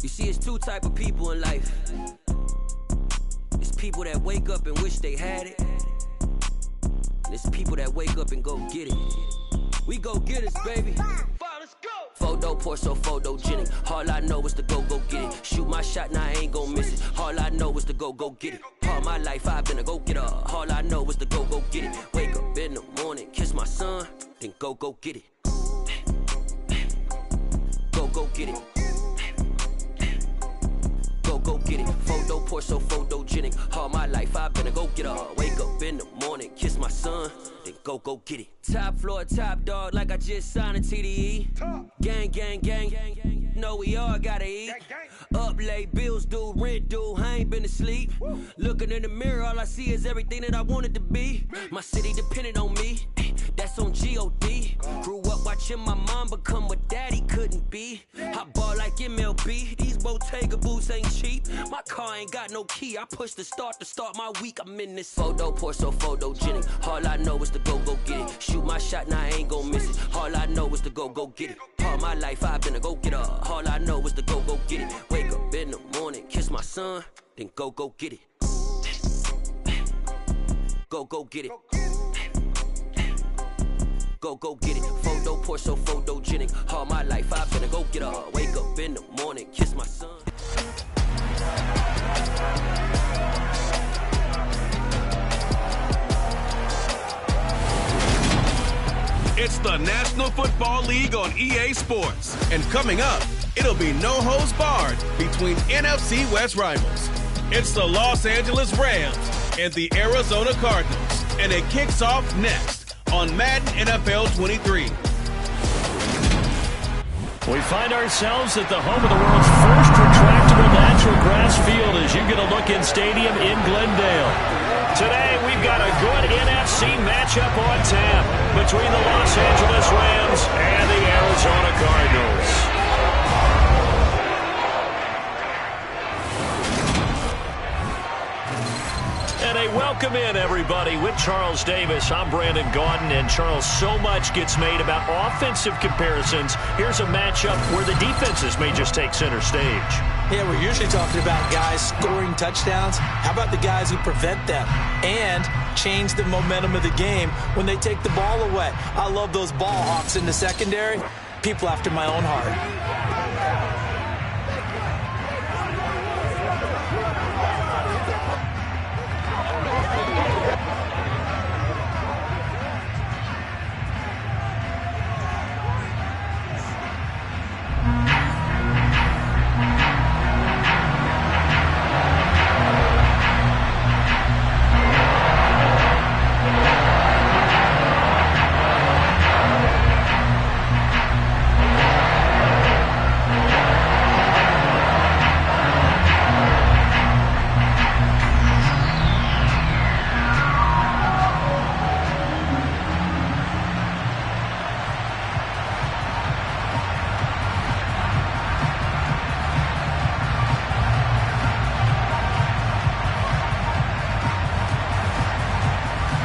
You see, it's two type of people in life. It's people that wake up and wish they had it. And it's people that wake up and go get it. We go get it, baby. Let's go. Photo pour so photogenic. All I know is to go get it. Shoot my shot, now I ain't gon' miss it. All I know is to go get it. All my life I've been a go-getter. All I know is to go get it. Wake up in the morning, kiss my son, then go get it. Go get it. Go get it. Photo pour so photogenic. All my life I've been a go-getter. Wake up in the morning, kiss my son, then go get it. Top floor, top dog, like I just signed a TDE. Gang. Know we all gotta eat. Up late, bills due, rent due, I ain't been asleep. Looking in the mirror, all I see is everything that I wanted to be. My city depended on me, that's on G.O.D. Grew up watching my mom become what daddy couldn't be. I ball like MLB, these Bottega boots ain't cheap. My car ain't got no key, I push the start to start my week. I'm in this photo pour so photogenic. All I know is to go get it. Shoot my shot, now I ain't gon' miss it. All I know is to go get it. All my life I've been a go-getter. All I know is to go get it. Wake up in the morning, kiss my son, then go get it. Go get it. Go get it. Photo pour so photogenic. All my life I've been a go-getter. Wake up in the morning, kiss my son. It's the National Football League on EA Sports. And coming up, it'll be no holds barred between NFC West rivals. It's the Los Angeles Rams and the Arizona Cardinals. And it kicks off next on Madden NFL 23. We find ourselves at the home of the world's first retractable natural grass field as you get a look in stadium in Glendale. Today, we've got a good NFC matchup on tap between the Los Angeles Rams and the Arizona Cardinals. And a welcome in, everybody, with Charles Davis. I'm Brandon Gaudin, and Charles, so much gets made about offensive comparisons. Here's a matchup where the defenses may just take center stage. Yeah, we're usually talking about guys scoring touchdowns. How about the guys who prevent them and change the momentum of the game when they take the ball away? I love those ball hawks in the secondary. People after my own heart.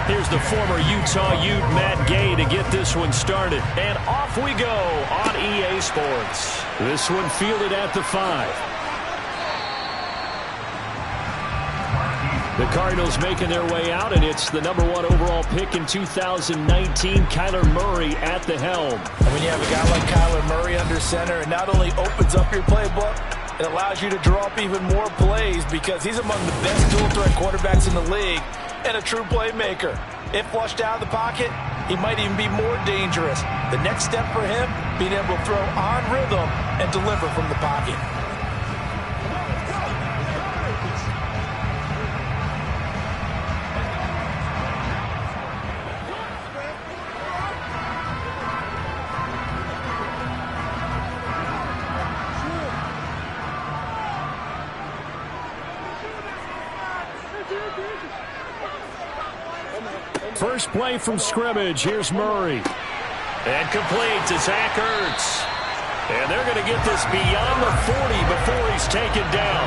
Here's the former Utah Ute Matt Gay to get this one started. And off we go on EA Sports. This one fielded at the 5. The Cardinals making their way out, and it's the #1 overall pick in 2019, Kyler Murray at the helm. And when you have a guy like Kyler Murray under center, it not only opens up your playbook, it allows you to draw up even more plays because he's among the best dual threat quarterbacks in the league and a true playmaker. If flushed out of the pocket, he might even be more dangerous. The next step for him, being able to throw on rhythm and deliver from the pocket. First play from scrimmage. Here's Murray. And complete to Zach Ertz. And they're going to get this beyond the 40 before he's taken down.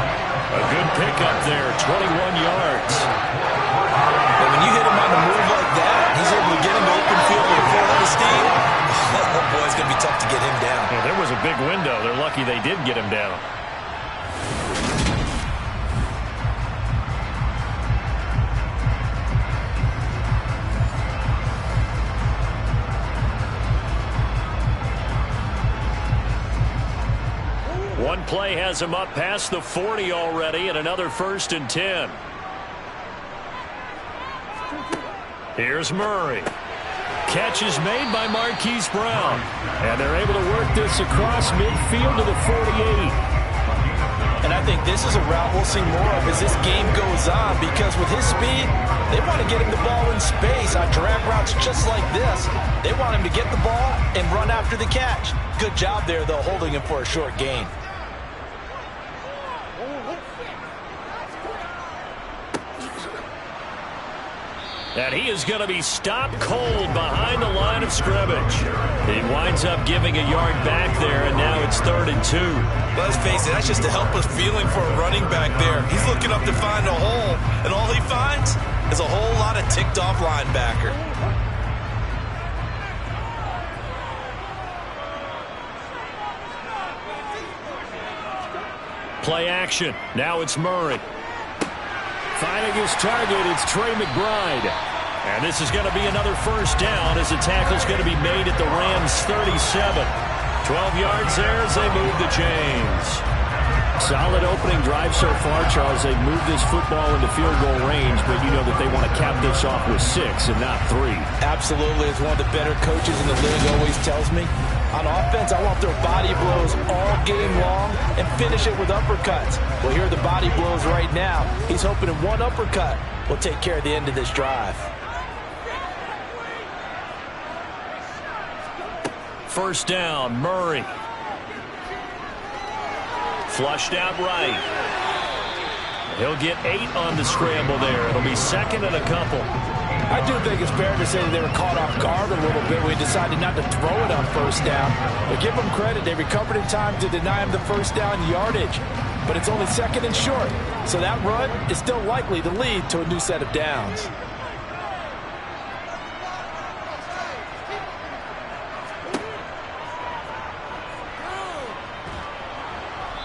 A good pickup there, 21 yards. And when you hit him on the move like that, he's able to get into open field with a full head of steam. Oh, boy, it's going to be tough to get him down. Yeah, there was a big window. They're lucky they did get him down. One play has him up past the 40 already, and another 1st and 10. Here's Murray. Catch is made by Marquise Brown. And they're able to work this across midfield to the 48. And I think this is a route we'll see more of as this game goes on, because with his speed, they want to get him the ball in space on drag routes just like this. They want him to get the ball and run after the catch. Good job there, though, holding him for a short gain. And he is going to be stopped cold behind the line of scrimmage. He winds up giving a yard back there, and now it's 3rd and 2. Let's face it, that's just a helpless feeling for a running back there. He's looking up to find a hole, and all he finds is a whole lot of ticked-off linebacker. Play action. Now it's Murray. Finding his target, it's Trey McBride. And this is going to be another 1st down as the tackle's going to be made at the Rams' 37. 12 yards there as they move the chains. Solid opening drive so far, Charles. They've moved this football into field goal range, but you know that they want to cap this off with 6 and not 3. Absolutely. As one of the better coaches in the league always tells me, on offense, I want their body blows all game long and finish it with uppercuts. Well, here are the body blows right now. He's hoping in one uppercut will take care of the end of this drive. 1st down, Murray. Flushed out right. He'll get 8 on the scramble there. It'll be 2nd and a couple. I do think it's fair to say that they were caught off guard a little bit. We decided not to throw it on 1st down. But give them credit. They recovered in time to deny him the 1st down yardage. But it's only 2nd and short. So that run is still likely to lead to a new set of downs.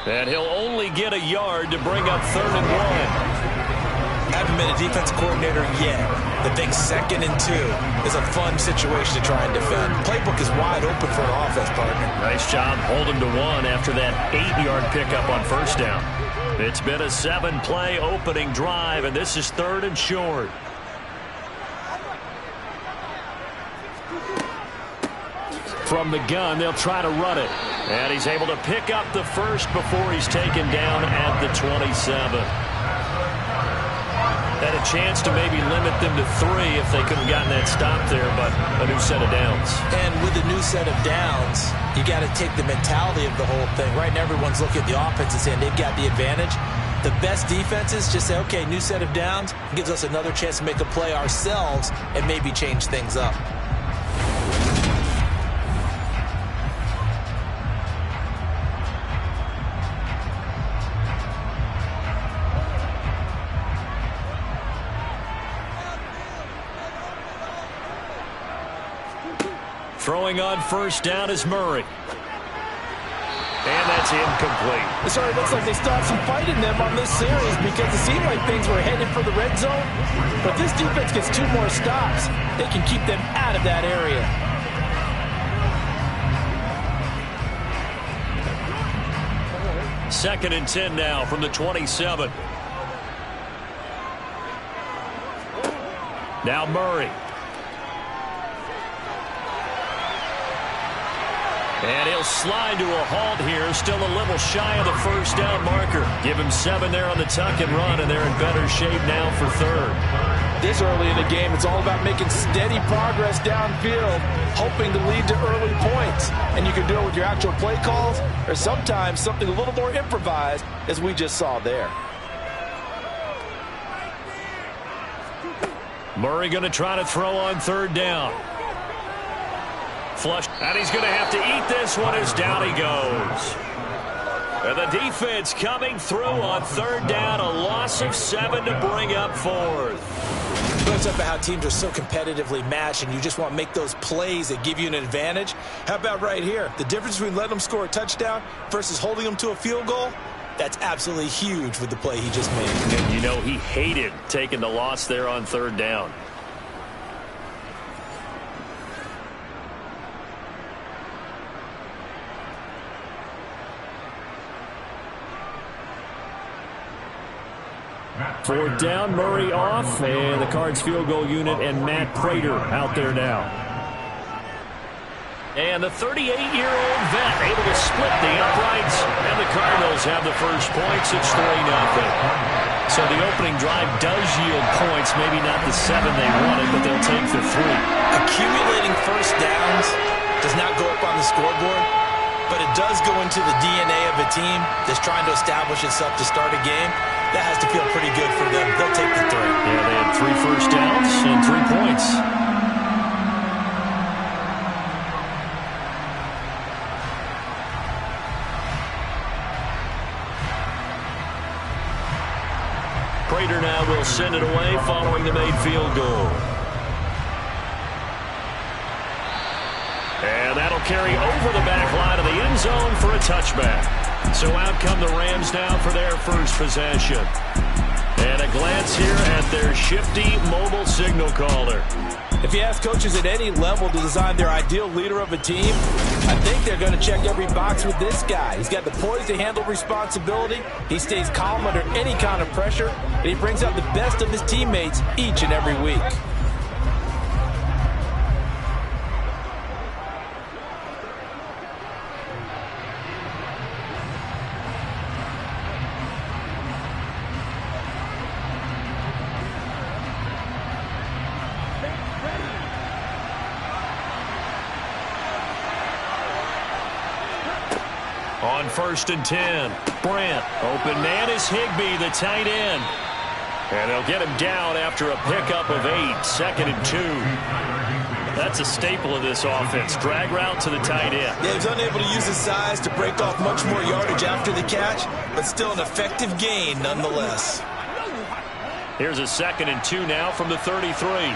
And he'll only get a yard to bring up 3rd and 1. Haven't been a defense coordinator yet that thinks 2nd and 2 is a fun situation to try and defend. Playbook is wide open for an offense, partner. Nice job holding to 1 after that 8-yard pickup on 1st down. It's been a 7-play opening drive, and this is 3rd and short. From the gun, they'll try to run it. And he's able to pick up the 1st before he's taken down at the 27. Had a chance to maybe limit them to 3 if they could have gotten that stop there, but a new set of downs. And with a new set of downs, you got to take the mentality of the whole thing. Right now, everyone's looking at the offense and saying they've got the advantage. The best defenses just say, okay, new set of downs gives us another chance to make a play ourselves and maybe change things up. Throwing on 1st down is Murray. And that's incomplete. Sorry, it looks like they started some fight in them on this series because it seemed like things were headed for the red zone. But this defense gets 2 more stops. They can keep them out of that area. Second and 10 now from the 27. Now Murray. And he'll slide to a halt here, still a little shy of the 1st down marker. Give him 7 there on the tuck and run, and they're in better shape now for 3rd. This early in the game, it's all about making steady progress downfield, hoping to lead to early points. And you can do it with your actual play calls, or sometimes something a little more improvised, as we just saw there. Murray going to try to throw on 3rd down. Flush, and he's going to have to eat this one as down he goes. And the defense coming through on 3rd down, a loss of 7 to bring up 4th. It's up about how teams are so competitively matched, and you just want to make those plays that give you an advantage. How about right here? The difference between letting them score a touchdown versus holding them to a field goal, that's absolutely huge with the play he just made. And you know he hated taking the loss there on 3rd down. Fourth down, Murray off, and the Cards field goal unit and Matt Prater out there now. And the 38-year-old vet able to split the uprights, and the Cardinals have the first points. It's 3-0. So the opening drive does yield points, maybe not the 7 they wanted, but they'll take the 3. Accumulating first downs does not go up on the scoreboard, but it does go into the DNA of a team that's trying to establish itself to start a game. That has to feel pretty good for them. They'll take the 3. Yeah, they had 3 first downs and 3 points. Prater now will send it away following the made field goal. And that'll carry over the back line of the end zone for a touchback. So out come the Rams now for their first possession. And a glance here at their shifty mobile signal caller. If you ask coaches at any level to design their ideal leader of a team, I think they're going to check every box with this guy. He's got the poise to handle responsibility. He stays calm under any kind of pressure, and he brings out the best of his teammates each and every week. On 1st and 10, Brandt. Open man is Higbee, the tight end. And they'll get him down after a pickup of 8, 2nd and 2. That's a staple of this offense. Drag route to the tight end. Yeah, he's unable to use his size to break off much more yardage after the catch, but still an effective gain nonetheless. Here's a 2nd and 2 now from the 33.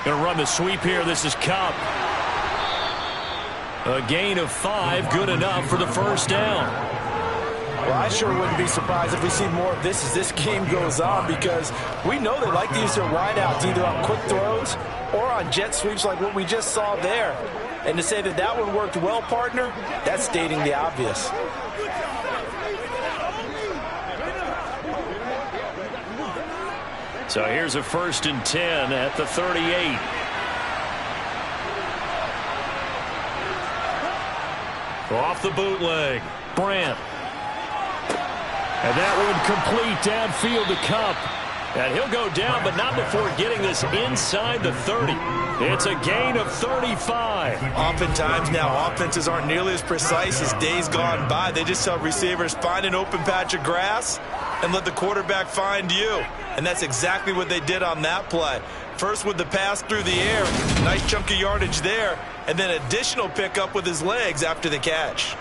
Going to run the sweep here. This is Cup. A gain of 5, good enough for the first down. Well, I sure wouldn't be surprised if we see more of this as this game goes on, because we know they like to use their wideouts either on quick throws or on jet sweeps like what we just saw there. And to say that that one worked well, partner, that's stating the obvious. So here's a 1st and 10 at the 38. Off the bootleg, Brandt. And that one complete downfield to Cup. And he'll go down, but not before getting this inside the 30. It's a gain of 35. Oftentimes now, offenses aren't nearly as precise as days gone by. They just tell receivers, find an open patch of grass and let the quarterback find you. And that's exactly what they did on that play. First with the pass through the air, nice chunk of yardage there, and then additional pickup with his legs after the catch.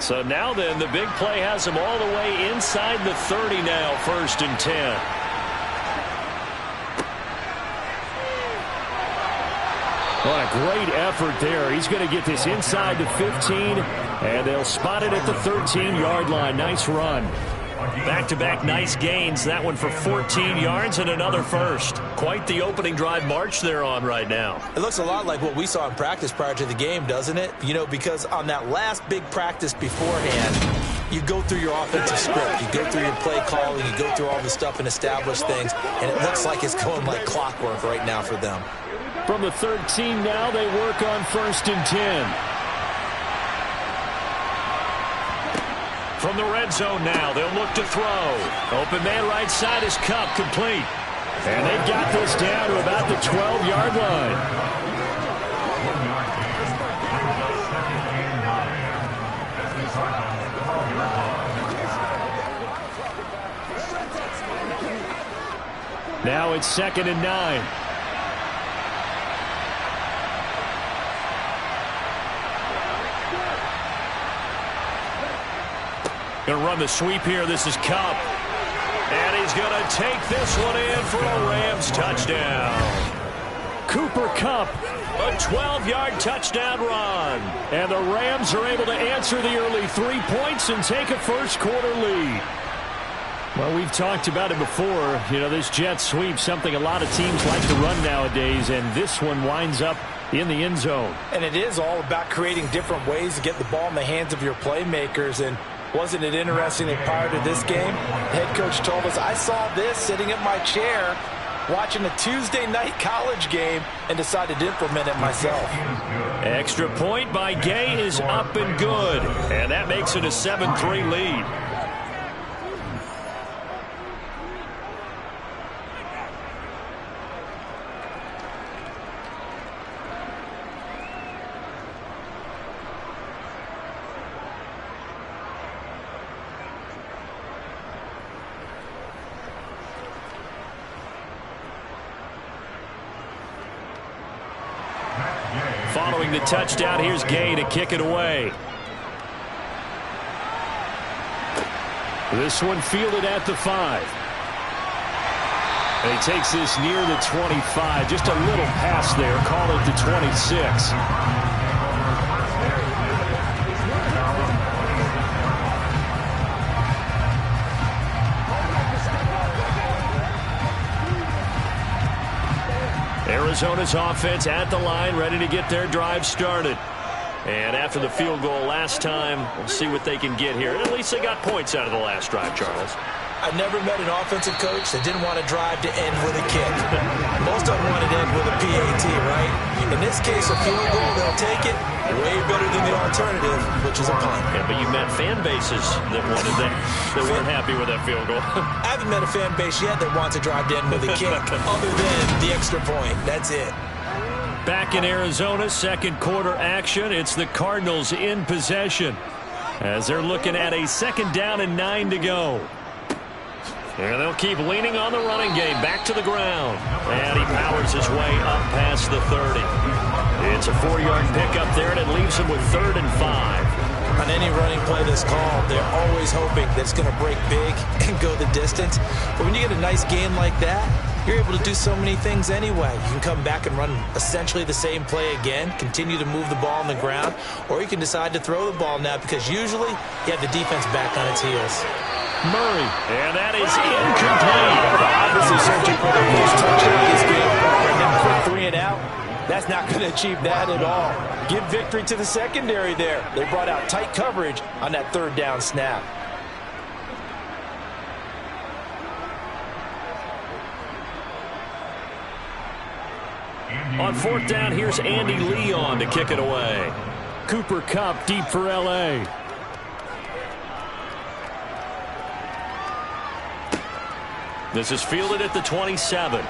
So now then, the big play has him all the way inside the 30 now, 1st and 10. What a great effort there. He's going to get this inside the 15, and they'll spot it at the 13-yard line. Nice run. Back-to-back nice gains. That one for 14 yards and another first. Quite the opening drive march they're on right now. It looks a lot like what we saw in practice prior to the game, doesn't it? You know, because on that last big practice beforehand, you go through your offensive script. You go through your play calling. You go through all the stuff and establish things. And it looks like it's going like clockwork right now for them. From the 13 now, they work on 1st and 10. From the red zone now, they'll look to throw. Open man right side is Cup, complete. And they've got this down to about the 12-yard line. Now it's 2nd and 9. Going to run the sweep here. This is Cup. And he's going to take this one in for a Rams touchdown. Cooper Kupp, a 12-yard touchdown run. And the Rams are able to answer the early 3 points and take a first-quarter lead. Well, we've talked about it before. You know, this jet sweep, something a lot of teams like to run nowadays, and this one winds up in the end zone. And it is all about creating different ways to get the ball in the hands of your playmakers. And wasn't it interesting that prior to this game, the head coach told us, I saw this sitting in my chair watching a Tuesday night college game and decided to implement it myself. Extra point by Gay is up and good. And that makes it a 7-3 lead. Following the touchdown, here's Gay to kick it away. This one fielded at the 5. And he takes this near the 25. Just a little pass there. Call it the 26. Arizona's offense at the line, ready to get their drive started. And after the field goal last time, we'll see what they can get here. At least they got points out of the last drive, Charles. I never met an offensive coach that didn't want to drive to end with a kick. Most of them wanted to end with a PAT, right? In this case, a field goal, they'll take it. Way better than the alternative, which is a punt. Yeah, but you met fan bases that wanted that. They weren't happy with that field goal. I haven't met a fan base yet that wants to drive to end with a kick, other than the extra point. That's it. Back in Arizona, second quarter action. It's the Cardinals in possession as they're looking at a 2nd down and 9 to go. And they'll keep leaning on the running game. Back to the ground. And he powers his way up past the 30. It's a 4-yard pickup there, and it leaves him with 3rd and 5. On any running play that's called, they're always hoping that it's going to break big and go the distance. But when you get a nice gain like that, you're able to do so many things anyway. You can come back and run essentially the same play again, continue to move the ball on the ground, or you can decide to throw the ball now because usually you have the defense back on its heels. Murray, and that is incomplete. Obviously searching for their first touchdown of this game. And then quick 3 and out. That's not going to achieve that at all. Give victory to the secondary there. They brought out tight coverage on that 3rd down snap. On 4th down, here's Andy Leon to kick it away. Cooper Kupp deep for L.A. This is fielded at the 27.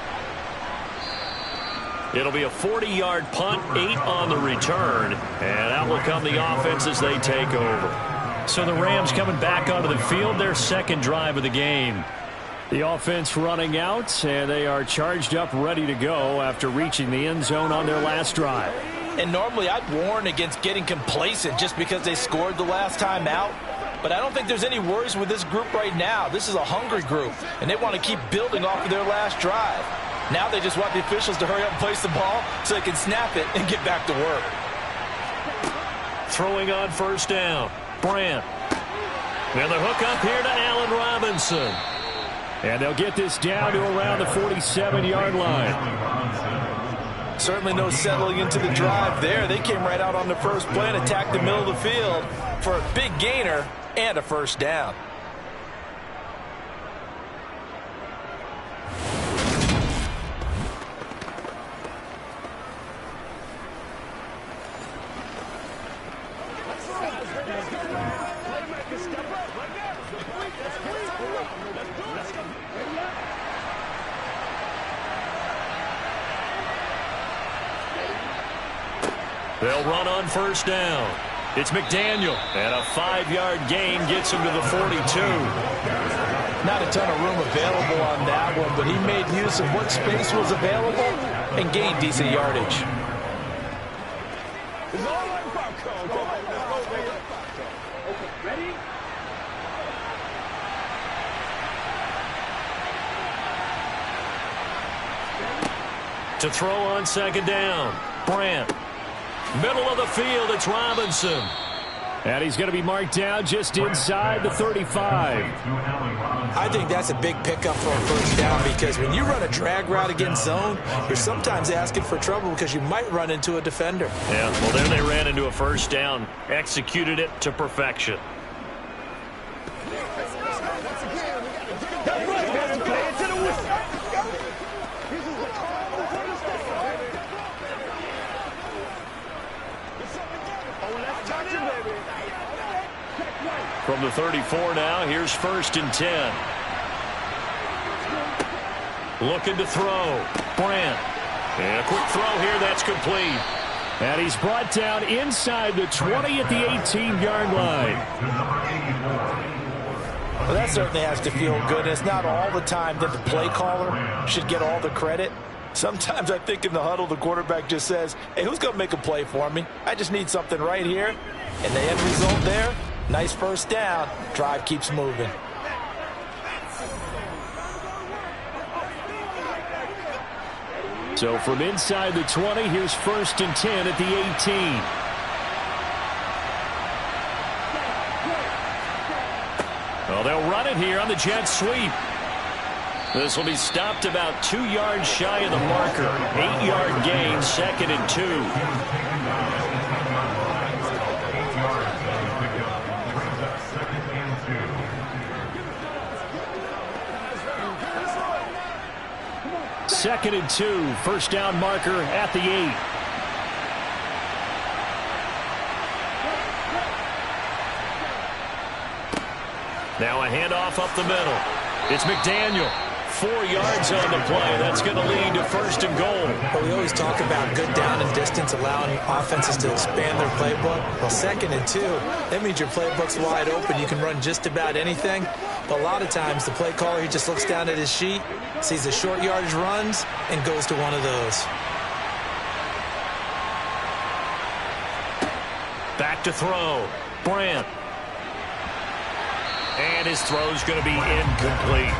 It'll be a 40-yard punt, 8 on the return, and out will come the offense as they take over. So the Rams coming back onto the field, their 2nd drive of the game. The offense running out, and they are charged up, ready to go after reaching the end zone on their last drive. And normally I'd warn against getting complacent just because they scored the last time out. But I don't think there's any worries with this group right now. This is a hungry group, and they want to keep building off of their last drive. Now they just want the officials to hurry up and place the ball so they can snap it and get back to work. Throwing on 1st down, Brandt. And the hook up here to Allen Robinson. And they'll get this down to around the 47-yard line. Certainly no settling into the drive there. They came right out on the first play and attacked the middle of the field for a big gainer and a 1st down. They'll run on 1st down. It's McDaniel, and a 5-yard gain gets him to the 42. Not a ton of room available on that one, but he made use of what space was available and gained decent yardage. To throw on 2nd down, Brandt. Middle of the field, it's Robinson. And he's going to be marked down just inside the 35. I think that's a big pickup for a first down because when you run a drag route against zone, you're sometimes asking for trouble because you might run into a defender. Yeah, well, there they ran into a first down. Executed it to perfection. From the 34 now, here's 1st and 10. Looking to throw. Brandt. And a quick throw here, that's complete. And he's brought down inside the 20 at the 18-yard line. Well, that certainly has to feel good. It's not all the time that the play caller should get all the credit. Sometimes I think in the huddle, the quarterback just says, hey, who's going to make a play for me? I just need something right here. And the end result there, nice first down. Drive keeps moving. So from inside the 20, here's 1st and 10 at the 18. Well, they'll run it here on the jet sweep. This will be stopped about 2 yards shy of the marker. 8-yard gain, 2nd and 2. Second and 2, first down marker at the 8. Now a handoff up the middle. It's McDaniel. 4 yards on the play. That's going to lead to 1st and goal. But we always talk about good down and distance, allowing offenses to expand their playbook. Well, 2nd and 2, that means your playbook's wide open. You can run just about anything. But a lot of times, the play caller, he just looks down at his sheet, sees the short yardage runs, and goes to one of those. Back to throw. Brandt. And his throw's going to be incomplete.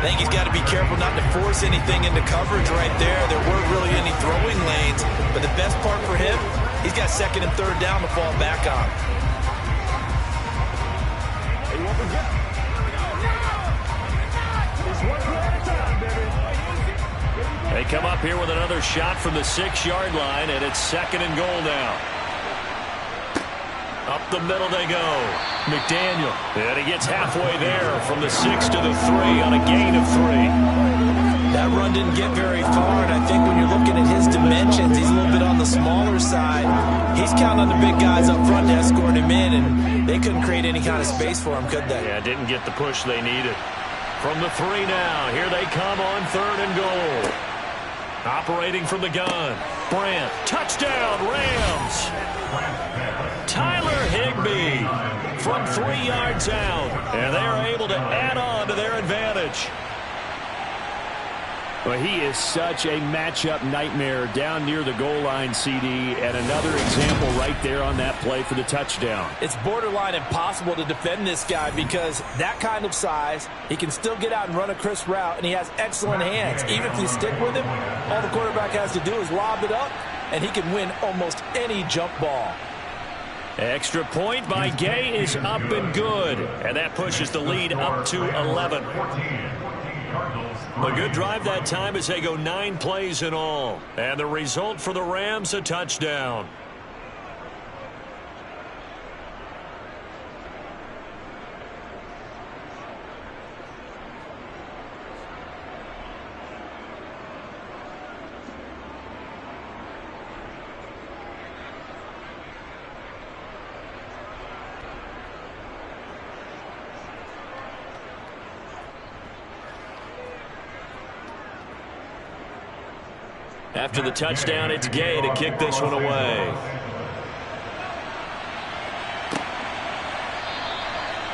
I think he's got to be careful not to force anything into coverage right there. There weren't really any throwing lanes. But the best part for him, he's got 2nd and 3rd down to fall back on. They come up here with another shot from the 6-yard line, and it's 2nd and goal now. Up the middle they go. McDaniel. And he gets halfway there from the 6 to the 3 on a gain of 3. That run didn't get very far, and I think when you're looking at his dimensions, he's a little bit on the smaller side. He's counting on the big guys up front to escort him in, and they couldn't create any kind of space for him, could they? Yeah, didn't get the push they needed. From the 3 now. Here they come on 3rd and goal. Operating from the gun. Brandt. Touchdown, Rams. Tyler Higbee from 3 yards out. And they are able to add on to their advantage. Well, he is such a matchup nightmare down near the goal line, CD, and another example right there on that play for the touchdown. It's borderline impossible to defend this guy because that kind of size, he can still get out and run a crisp route, and he has excellent hands. Even if you stick with him, all the quarterback has to do is lob it up, and he can win almost any jump ball. Extra point by Gay is up and good, and that pushes the lead up to 11. A good drive that time as they go 9 plays in all. And the result for the Rams, a touchdown. After the touchdown, it's Gay to kick this one away.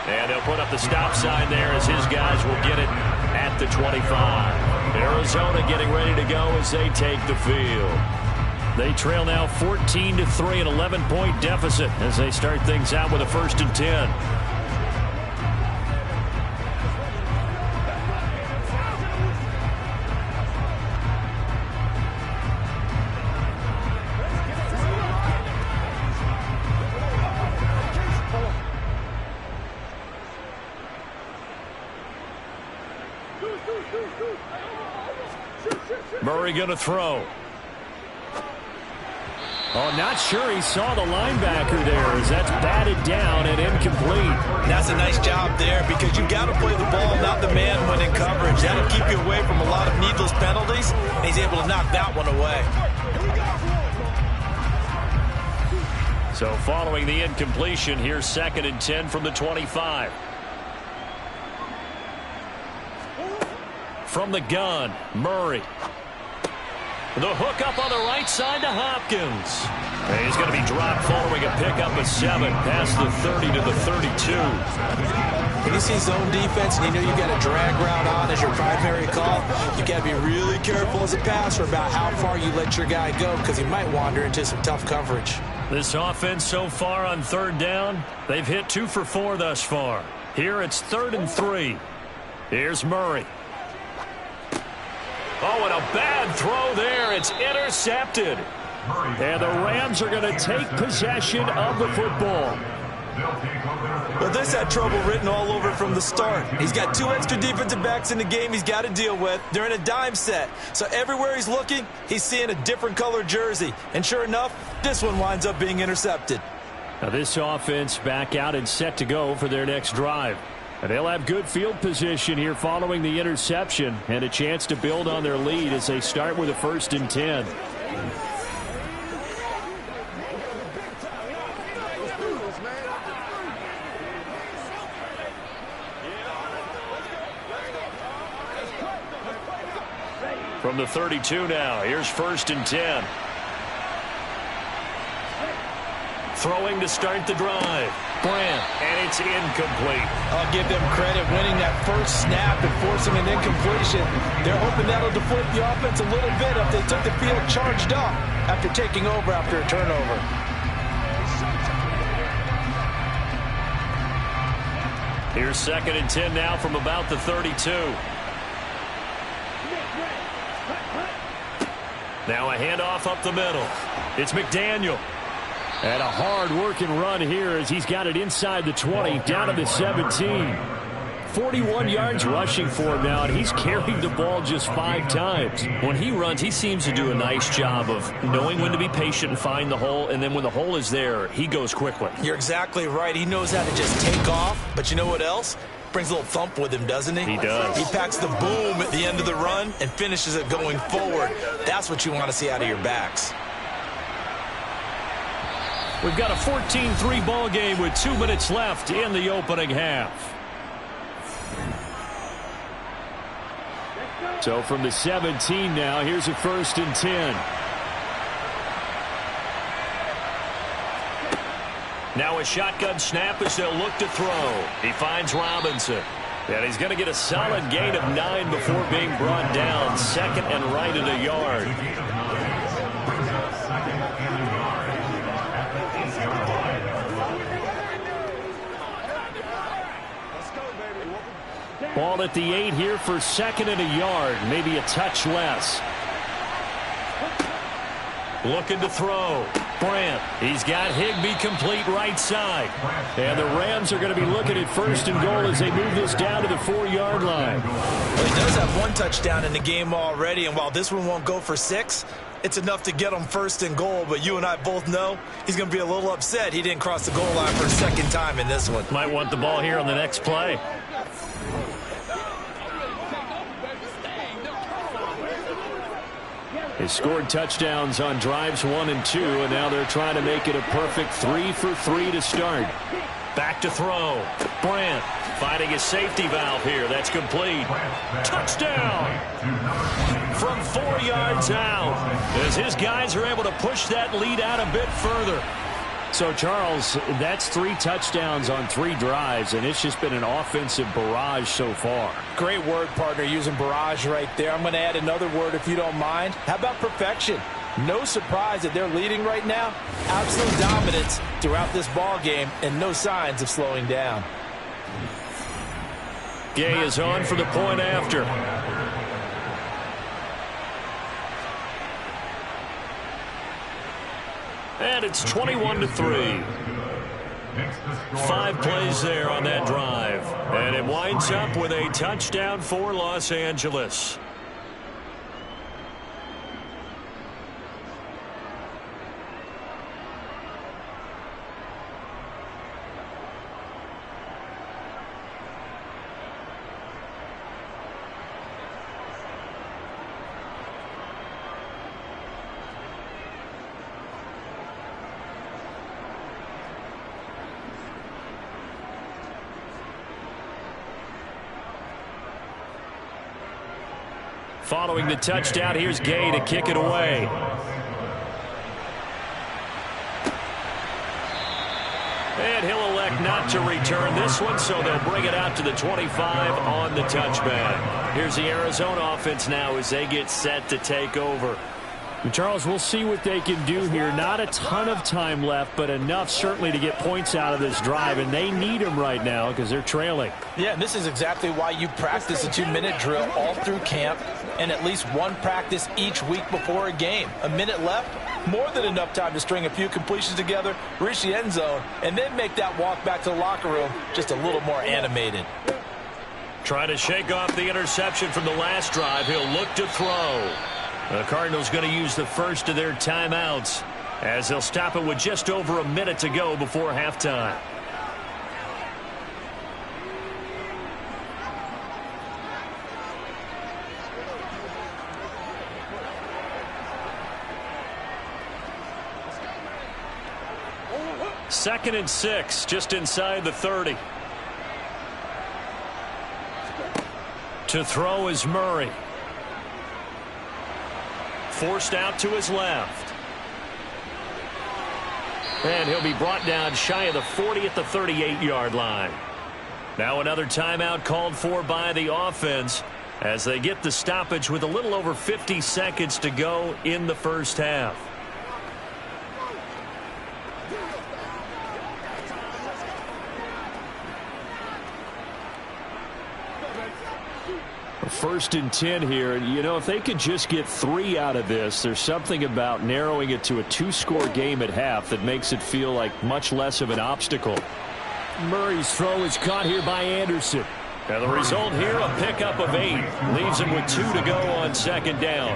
And they'll put up the stop sign there as his guys will get it at the 25. Arizona getting ready to go as they take the field. They trail now 14-3, an 11-point deficit as they start things out with a 1st and 10. Murray going to throw. Oh, not sure he saw the linebacker there as that's batted down and incomplete. That's a nice job there because you got to play the ball, not the man when in coverage. That'll keep you away from a lot of needless penalties, and he's able to knock that one away. So following the incompletion, here's 2nd and 10 from the 25. From the gun, Murray. The hook up on the right side to Hopkins. And he's going to be dropped following a pickup of 7 past the 30 to the 32. When you see zone defense and you know you got a drag route on as your primary call, you got to be really careful as a passer about how far you let your guy go because he might wander into some tough coverage. This offense so far on 3rd down, they've hit 2 for 4 thus far. Here it's 3rd and 3. Here's Murray. Oh, and a bad throw there. It's intercepted. And the Rams are going to take possession of the football. Well, this had trouble written all over from the start. He's got 2 extra defensive backs in the game he's got to deal with. They're in a dime set. So everywhere he's looking, he's seeing a different color jersey. And sure enough, this one winds up being intercepted. Now this offense back out and set to go for their next drive. And they'll have good field position here following the interception and a chance to build on their lead as they start with a 1st and 10. From the 32 now, here's 1st and 10. Throwing to start the drive. Brand, and it's incomplete. I'll give them credit winning that first snap and forcing an incompletion. They're hoping that'll deflate the offense a little bit if they took the field charged up after taking over after a turnover. Here's 2nd and 10 now from about the 32. Now a handoff up the middle. It's McDaniel. And a hard-working run here as he's got it inside the 20, down to the 17. 41 yards rushing for him now, and he's carried the ball just 5 times. When he runs, he seems to do a nice job of knowing when to be patient and find the hole, and then when the hole is there, he goes quickly. You're exactly right. He knows how to just take off, but you know what else? Brings a little thump with him, doesn't he? He does. He packs the boom at the end of the run and finishes it going forward. That's what you want to see out of your backs. We've got a 14-3 ball game with 2 minutes left in the opening half. So from the 17 now, here's a 1st and 10. Now a shotgun snap as they'll look to throw. He finds Robinson. And he's going to get a solid gain of 9 before being brought down. 2nd and right at a yard. Ball at the 8 here for 2nd and a yard. Maybe a touch less. Looking to throw. Brandt. He's got Higbee complete right side. And the Rams are going to be looking at 1st and goal as they move this down to the 4-yard line. Well, he does have 1 touchdown in the game already, and while this one won't go for 6, it's enough to get him 1st and goal. But you and I both know he's going to be a little upset he didn't cross the goal line for a 2nd time in this one. Might want the ball here on the next play. They scored touchdowns on drives 1 and 2, and now they're trying to make it a perfect 3 for 3 to start. Back to throw. Brandt finding his safety valve here. That's complete. Touchdown! From 4 yards out, as his guys are able to push that lead out a bit further. So, Charles, that's 3 touchdowns on 3 drives, and it's just been an offensive barrage so far. Great word, partner, using barrage right there. I'm going to add another word if you don't mind. How about perfection? No surprise that they're leading right now. Absolute dominance throughout this ball game and no signs of slowing down. Gay is on for the point after. And it's 21-3. 5 plays there on that drive. And it winds up with a touchdown for Los Angeles. Following the touchdown, here's Gay to kick it away. And he'll elect not to return this one, so they'll bring it out to the 25 on the touchback. Here's the Arizona offense now as they get set to take over. And Charles, we'll see what they can do here. Not a ton of time left, but enough certainly to get points out of this drive, and they need them right now because they're trailing. Yeah, and this is exactly why you practice a 2-minute drill all through camp and at least one practice each week before a game. A minute left, more than enough time to string a few completions together, reach the end zone, and then make that walk back to the locker room just a little more animated. Trying to shake off the interception from the last drive. He'll look to throw. The Cardinals going to use the first of their timeouts as they'll stop it with just over a minute to go before halftime. Second and 6, just inside the 30. To throw is Murray. Forced out to his left. And he'll be brought down shy of the 40 at the 38-yard line. Now another timeout called for by the offense as they get the stoppage with a little over 50 seconds to go in the first half. First and 10 here, and you know, if they could just get 3 out of this, there's something about narrowing it to a 2-score game at half that makes it feel like much less of an obstacle. Murray's throw is caught here by Anderson. And the result here, a pickup of 8. Leaves him with 2 to go on second down.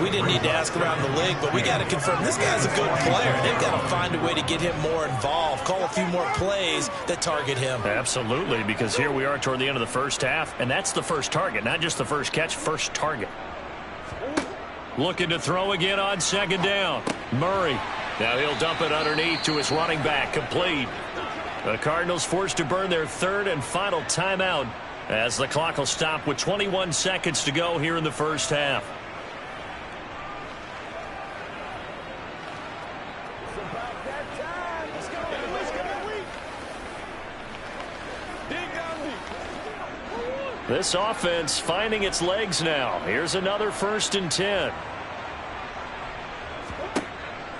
We didn't need to ask around the league, but we got to confirm this guy's a good player. They've got to find a way to get him more involved, call a few more plays that target him. Absolutely, because here we are toward the end of the first half, and that's the first target, not just the first catch, first target. Looking to throw again on second down. Murray. Now he'll dump it underneath to his running back, complete. The Cardinals forced to burn their third and final timeout as the clock will stop with 21 seconds to go here in the first half. This offense finding its legs now. Here's another first and 10.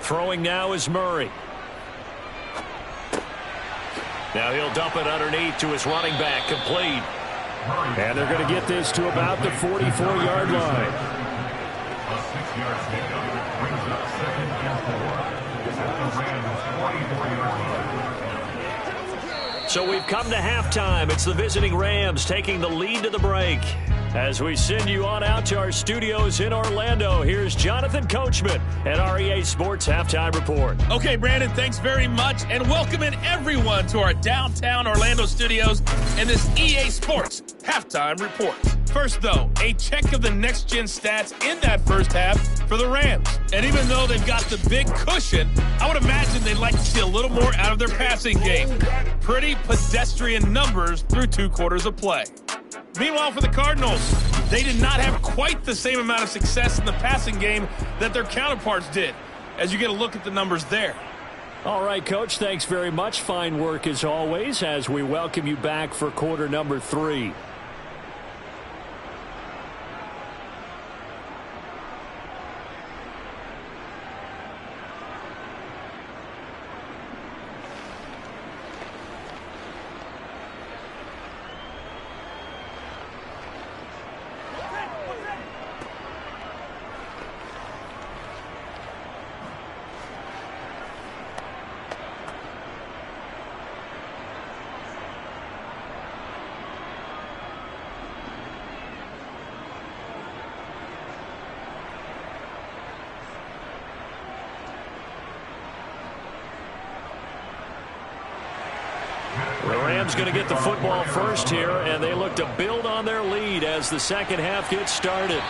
Throwing now is Murray. Now he'll dump it underneath to his running back, complete. And they're going to get this to about the 44-yard line. A 6-yard pickup brings up second and 4. It's at the Rams' 44-yard line. So we've come to halftime. It's the visiting Rams taking the lead to the break. As we send you on out to our studios in Orlando, here's Jonathan Coachman at our EA Sports Halftime Report. Okay, Brandon, thanks very much, and welcoming everyone to our downtown Orlando studios and this EA Sports Halftime Report. First, though, a check of the next-gen stats in that first half for the Rams. And even though they've got the big cushion, I would imagine they'd like to see a little more out of their passing game. Pretty pedestrian numbers through 2 quarters of play. Meanwhile, for the Cardinals, they did not have quite the same amount of success in the passing game that their counterparts did, as you get a look at the numbers there. All right, Coach, thanks very much. Fine work as always as we welcome you back for quarter number 3. The Rams going to get the football first here, and they look to build on their lead as the second half gets started.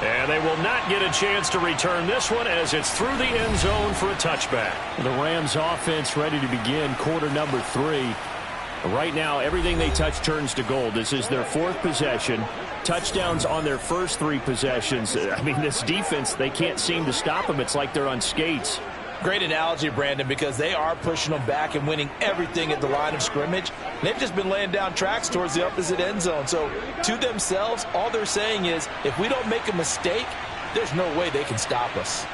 And they will not get a chance to return this one as it's through the end zone for a touchback. The Rams offense ready to begin quarter number 3. Right now, everything they touch turns to gold. This is their 4th possession. Touchdowns on their first 3 possessions. I mean, this defense, they can't seem to stop them. It's like they're on skates. Great analogy, Brandon, because they are pushing them back and winning everything at the line of scrimmage. They've just been laying down tracks towards the opposite end zone. So to themselves, all they're saying is, if we don't make a mistake, there's no way they can stop us.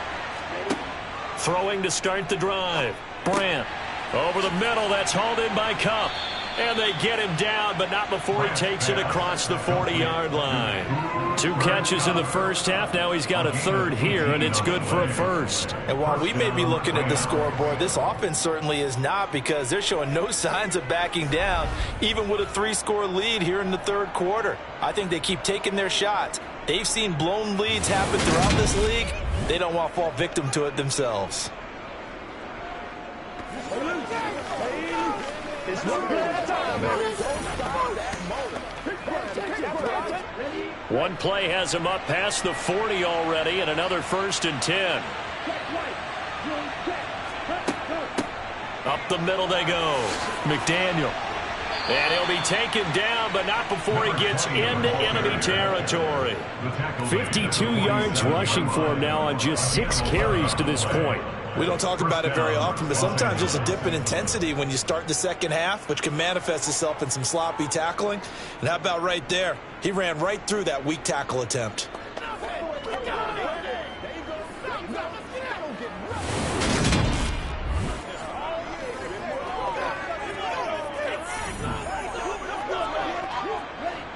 Throwing to start the drive. Brandt over the middle. That's hauled in by Cup. And they get him down, but not before he takes it across the 40-yard line. 2 catches in the first half. Now he's got a 3rd here, and it's good for a 1st. And while we may be looking at the scoreboard, this offense certainly is not, because they're showing no signs of backing down, even with a 3-score lead here in the 3rd quarter. I think they keep taking their shots. They've seen blown leads happen throughout this league. They don't want to fall victim to it themselves. One play has him up past the 40 already, and another 1st and 10. Up the middle they go. McDaniel. And he'll be taken down, but not before he gets into enemy territory. 52 yards rushing for him now on just 6 carries to this point. We don't talk about it very often, but sometimes there's a dip in intensity when you start the second half, which can manifest itself in some sloppy tackling. And how about right there? He ran right through that weak tackle attempt.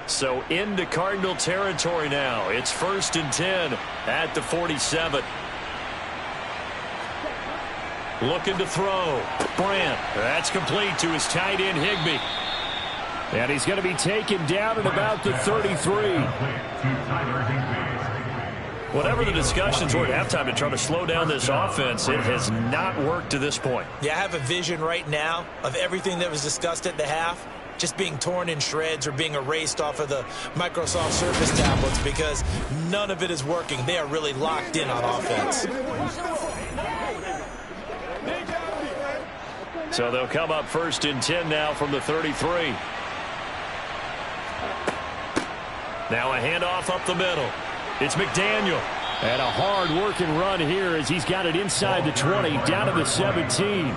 So into Cardinal territory now. It's 1st and 10 at the 47. Looking to throw. Brandt. That's complete to his tight end, Higbee. And he's going to be taken down at about the 33. Whatever the discussions were at halftime to try to slow down this offense, it has not worked to this point. Yeah, I have a vision right now of everything that was discussed at the half just being torn in shreds or being erased off of the Microsoft Surface tablets, because none of it is working. They are really locked in on offense. So they'll come up 1st and 10 now from the 33. Now a handoff up the middle. It's McDaniel. And a hard-working run here as he's got it inside the 20, down to the 17.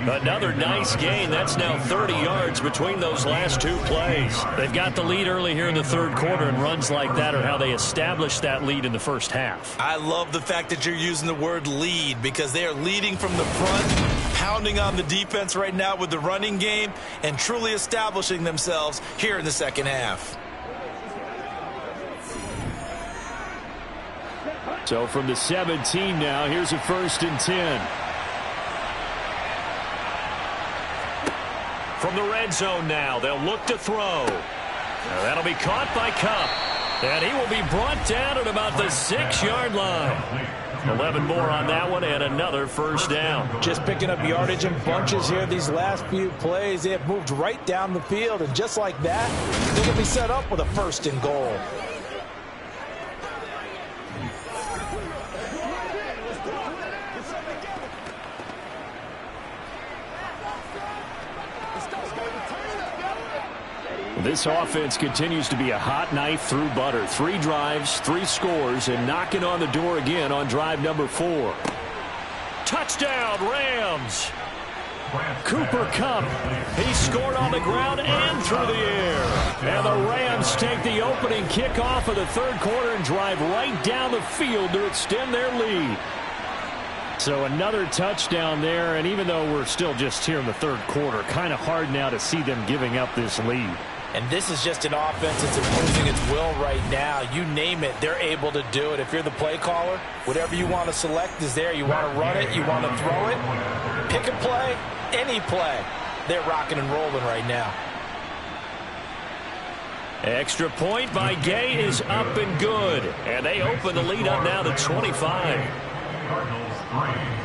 Another nice gain. That's now 30 yards between those last 2 plays. They've got the lead early here in the 3rd quarter, and runs like that are how they established that lead in the first half. I love the fact that you're using the word lead, because they are leading from the front, pounding on the defense right now with the running game, and truly establishing themselves here in the second half. So from the 17 now, here's a 1st and 10. From the red zone now, they'll look to throw. Now that'll be caught by Cup. And he will be brought down at about the 6-yard line. 11 more on that one, and another 1st down. Just picking up yardage in bunches here these last few plays. They have moved right down the field, and just like that, they're going to be set up with a 1st and goal. This offense continues to be a hot knife through butter. 3 drives, 3 scores, and knocking on the door again on drive number 4. Touchdown, Rams! Cooper Kupp. He scored on the ground and through the air. And the Rams take the opening kickoff of the 3rd quarter and drive right down the field to extend their lead. So another touchdown there, and even though we're still just here in the 3rd quarter, kind of hard now to see them giving up this lead. And this is just an offense that's imposing its will right now. You name it, they're able to do it. If you're the play caller, whatever you want to select is there. You want to run it, you want to throw it, pick a play, any play. They're rocking and rolling right now. Extra point by Gay is up and good. And they open the lead up now to 25. Cardinals 3.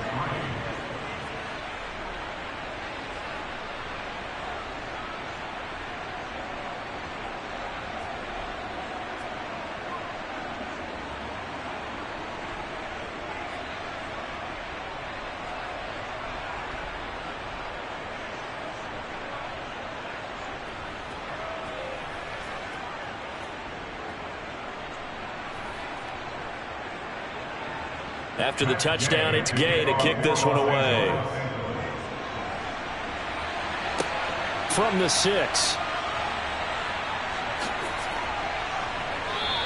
After the touchdown, it's Gay to kick this one away. From the 6.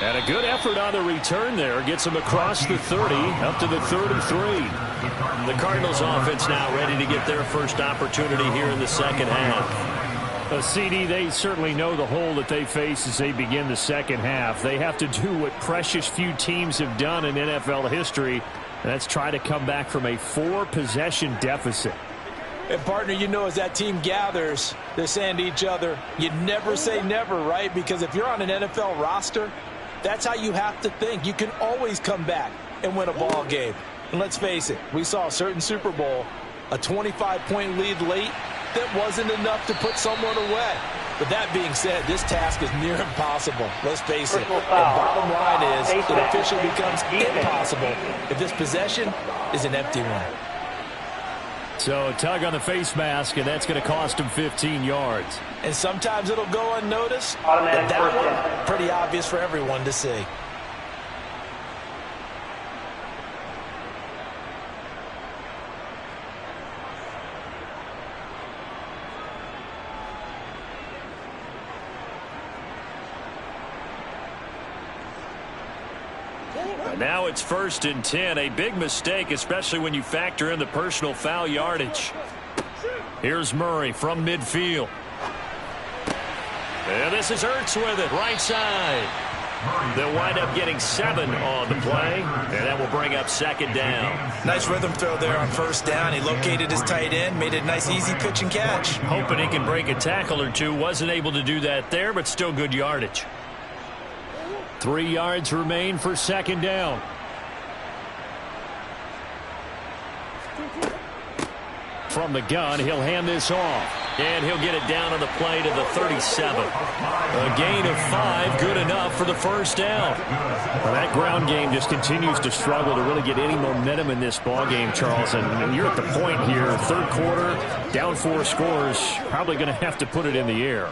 And a good effort on the return there. Gets him across the 30, up to the 33. The Cardinals offense now ready to get their first opportunity here in the second half. CD, they certainly know the hole that they face as they begin the second half. They have to do what precious few teams have done in NFL history, and that's try to come back from a 4-possession deficit. And, partner, you know, as that team gathers, they're saying to each other, you never say never, right? Because if you're on an NFL roster, that's how you have to think. You can always come back and win a ball game. And let's face it, we saw a certain Super Bowl, a 25-point lead late, that wasn't enough to put someone away. But that being said, this task is near impossible. Let's face it. And bottom line is, it officially becomes impossible if this possession is an empty one. So a tug on the face mask, and that's going to cost him 15 yards. And sometimes it'll go unnoticed, but that one, pretty obvious for everyone to see. Now it's 1st and 10. A big mistake, especially when you factor in the personal foul yardage. Here's Murray from midfield. And this is Ertz with it, right side. They'll wind up getting 7 on the play, and that will bring up second down. Nice rhythm throw there on 1st down. He located his tight end, made it a nice, easy pitch and catch. Hoping he can break a tackle or two. Wasn't able to do that there, but still good yardage. 3 yards remain for second down. From the gun, he'll hand this off. And he'll get it down on the play to the 37. A gain of 5, good enough for the 1st down. Well, that ground game just continues to struggle to really get any momentum in this ball game, Charles. And you're at the point here, 3rd quarter, down 4 scores, probably going to have to put it in the air.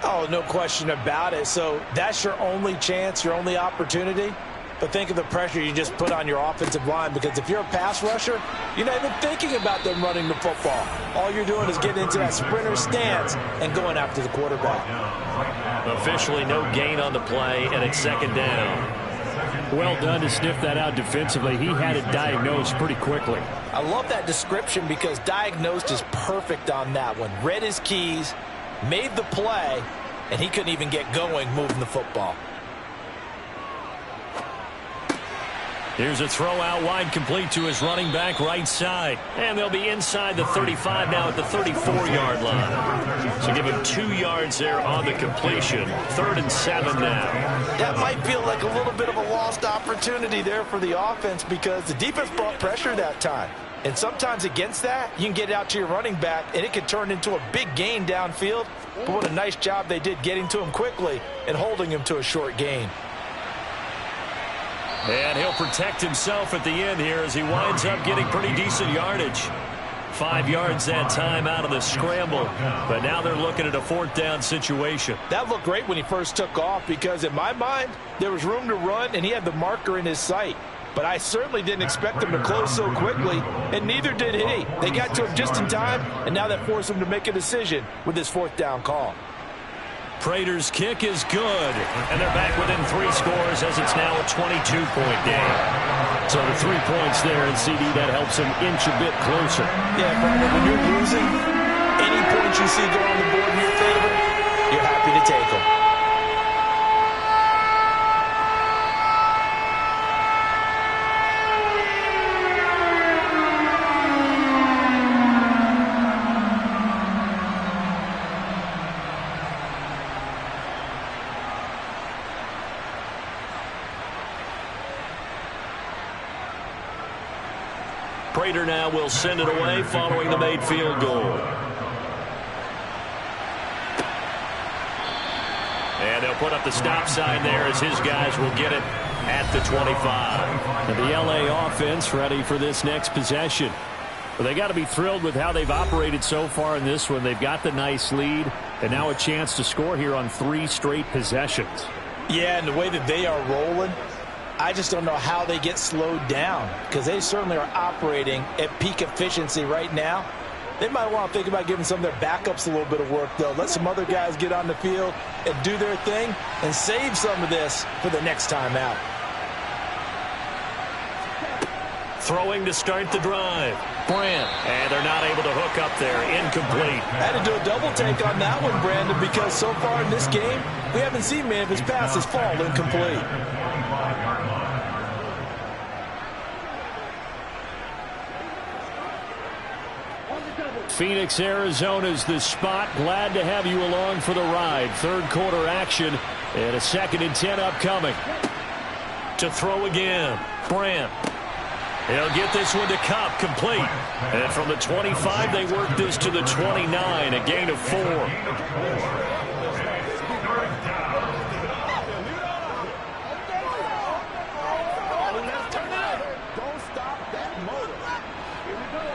Oh, no question about it. So that's your only chance, your only opportunity. But think of the pressure you just put on your offensive line, because if you're a pass rusher, you're not even thinking about them running the football. All you're doing is getting into that sprinter stance and going after the quarterback. Officially no gain on the play, and it's second down. Well done to sniff that out defensively. He had it diagnosed pretty quickly. I love that description, because diagnosed is perfect on that one. Read his keys, made the play, and he couldn't even get going moving the football. Here's a throw out wide, complete to his running back right side. And they'll be inside the 35 now at the 34-yard line. So give him 2 yards there on the completion. 3rd and 7 now. That might feel like a little bit of a lost opportunity there for the offense, because the defense brought pressure that time. And sometimes against that, you can get out to your running back, and it can turn into a big gain downfield. But what a nice job they did getting to him quickly and holding him to a short gain. And he'll protect himself at the end here as he winds up getting pretty decent yardage. 5 yards that time out of the scramble. But now they're looking at a 4th down situation. That looked great when he first took off, because in my mind, there was room to run, and he had the marker in his sight. But I certainly didn't expect him to close so quickly, and neither did he. They got to him just in time, and now that forced him to make a decision with this 4th down call. Prater's kick is good, and they're back within 3 scores as it's now a 22-point game. So the 3 points there, and CD, that helps him inch a bit closer. Yeah, Brandon, when you're losing, any points you see go on the board in your favor, you're happy to take them. Prater now will send it away following the made field goal. And they'll put up the stop sign there as his guys will get it at the 25. And the LA offense ready for this next possession. Well, they got to be thrilled with how they've operated so far in this one. They've got the nice lead, and now a chance to score here on 3 straight possessions. Yeah, and the way that they are rolling, I just don't know how they get slowed down, because they certainly are operating at peak efficiency right now. They might want to think about giving some of their backups a little bit of work, though. Let some other guys get on the field and do their thing and save some of this for the next time out. Throwing to start the drive. Brandt. And they're not able to hook up there. Incomplete. I had to do a double take on that one, Brandon, because so far in this game, we haven't seen many of his passes fall incomplete. Phoenix, Arizona's the spot. Glad to have you along for the ride. Third quarter action and a 2nd and 10 upcoming. To throw again. Brandt. He'll get this one to Cup, complete. And from the 25, they work this to the 29, a gain of 4.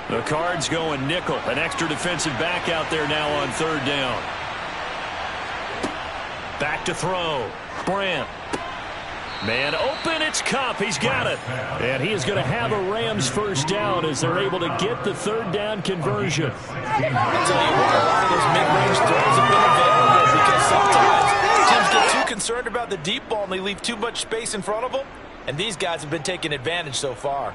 The Cards going nickel. An extra defensive back out there now on 3rd down. Back to throw. Brandt. Man open, it's Cup. He's got it. And he is going to have a Rams first down as they're able to get the 3rd down conversion. I'll tell you what, a lot of those mid-range throws have been available because sometimes teams get too concerned about the deep ball and they leave too much space in front of them. And these guys have been taking advantage so far.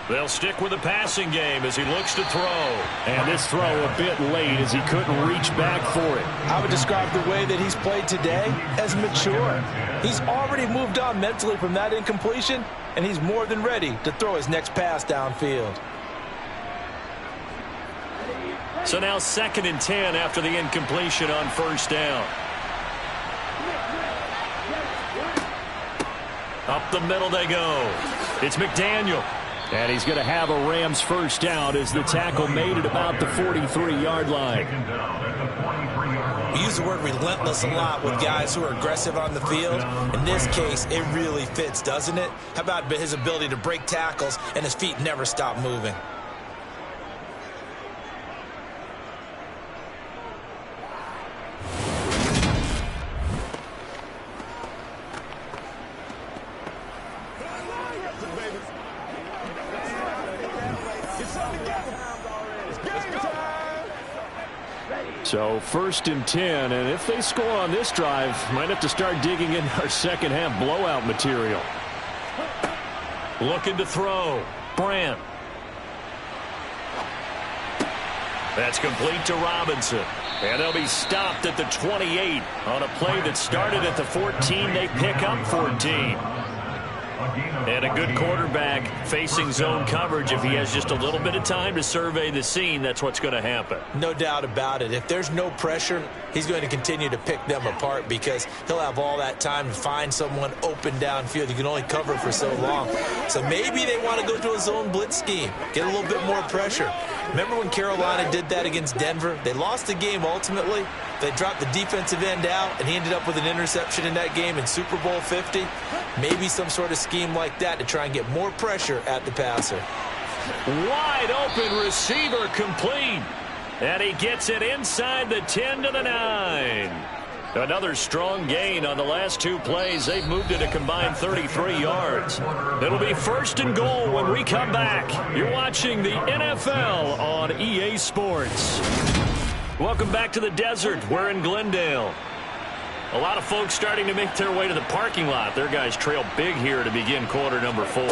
They'll stick with the passing game as he looks to throw. And this throw a bit late as he couldn't reach back for it. I would describe the way that he's played today as mature. He's already moved on mentally from that incompletion, and he's more than ready to throw his next pass downfield. So now 2nd and 10 after the incompletion on 1st down. Up the middle they go. It's McDaniel. And he's going to have a Rams first down as the tackle made at about the 43-yard line. We use the word relentless a lot with guys who are aggressive on the field. In this case, it really fits, doesn't it? How about his ability to break tackles and his feet never stop moving? So 1st and 10, and if they score on this drive, might have to start digging in our second half blowout material. Looking to throw. Brandt. That's complete to Robinson. And they'll be stopped at the 28 on a play that started at the 14. They pick up 14. And a good quarterback facing zone coverage. If he has just a little bit of time to survey the scene, that's what's going to happen. No doubt about it. If there's no pressure, he's going to continue to pick them apart because he'll have all that time to find someone open downfield. You can only cover for so long. So maybe they want to go to a zone blitz scheme, get a little bit more pressure. Remember when Carolina did that against Denver? They lost the game ultimately. They dropped the defensive end out, and he ended up with an interception in that game in Super Bowl 50. Maybe some sort of scheme like that to try and get more pressure at the passer. Wide open receiver complete. And he gets it inside the 10 to the 9. Another strong gain on the last 2 plays. They've moved it a combined 33 yards. It'll be 1st and goal when we come back. You're watching the NFL on EA Sports. Welcome back to the desert. We're in Glendale. A lot of folks starting to make their way to the parking lot. Their guys trail big here to begin quarter number 4.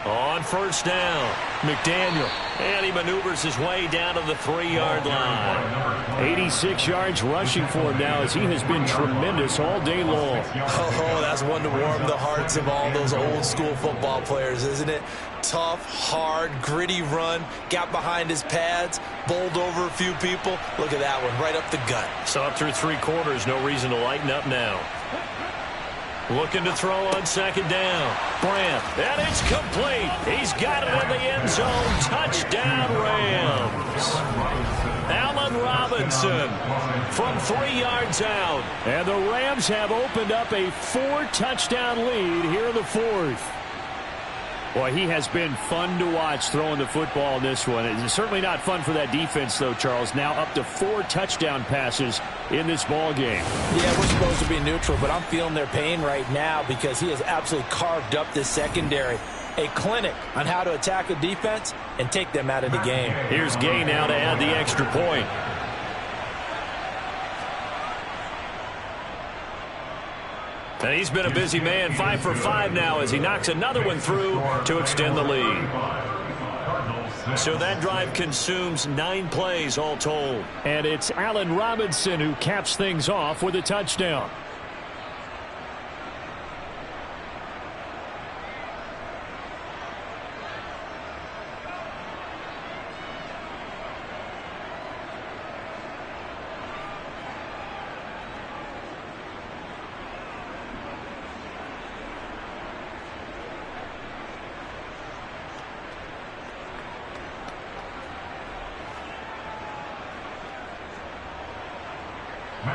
On 1st down, McDaniel. And he maneuvers his way down to the 3-yard line. 86 yards rushing for him now as he has been tremendous all day long. Oh, that's one to warm the hearts of all those old school football players, isn't it? Tough, hard, gritty run. Got behind his pads, bowled over a few people. Look at that one, right up the gut. So up through 3 quarters, no reason to lighten up now. Looking to throw on 2nd down. Brandt. And it's complete. He's got it in the end zone. Touchdown, Rams. Allen Allen Robinson from 3 yards out. And the Rams have opened up a 4-touchdown lead here in the fourth. Boy, he has been fun to watch throwing the football in this one. It's certainly not fun for that defense, though, Charles. Now up to 4 touchdown passes in this ball game. Yeah, we're supposed to be neutral, but I'm feeling their pain right now because he has absolutely carved up this secondary. A clinic on how to attack a defense and take them out of the game. Here's Gay now to add the extra point. And he's been a busy man, 5 for 5 now as he knocks another one through to extend the lead. So that drive consumes 9 plays all told. And it's Allen Robinson who caps things off with a touchdown.